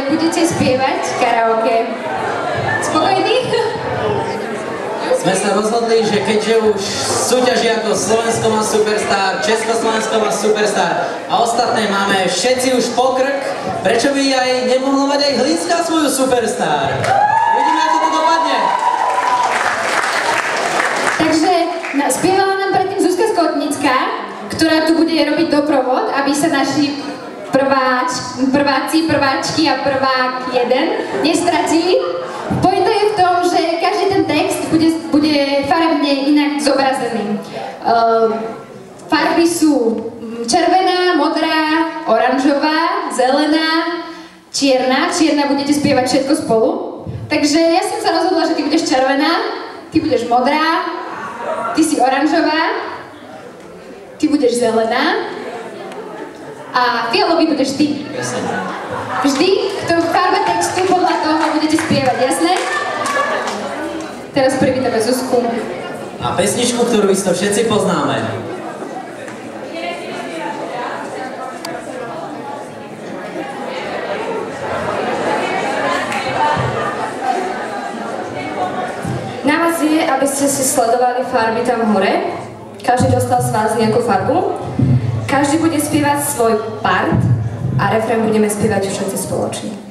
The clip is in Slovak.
budete spievať karaoke. Spokojní? Sme sa rozhodli, že keďže už súťaží ako Slovensko má Superstar, Československo má Superstar a ostatné máme všetci už pokrk, prečo by aj nemohlo mať aj Hlinska svoju Superstar? Uvidíme, ako to dopadne. Takže spievala nám predtým Zuzka Skotnická, ktorá tu bude robiť doprovod, aby sa naši prváci, prváčky a prvák 1 nestratili. Pointa je v tom, že každý ten text bude farebne inak zobrazený. Farby sú červená, modrá, oranžová, zelená, čierna. Čierna budete spievať všetko spolu. Takže ja som sa rozhodla, že ty budeš červená, ty budeš modrá, ty si oranžová, ty budeš zelená a fialový budeš ty. Vždy v tom farbe textu podľa toho budete spievať, jasné? Teraz privítame Zuzku. A pesničku, ktorú isto všetci poznáme. Na vás je, aby ste si sledovali farby tam hore. Každý dostal z vás nejakú farbu. Každý bude spievať svoj part a refrén budeme spievať všetci spoločne.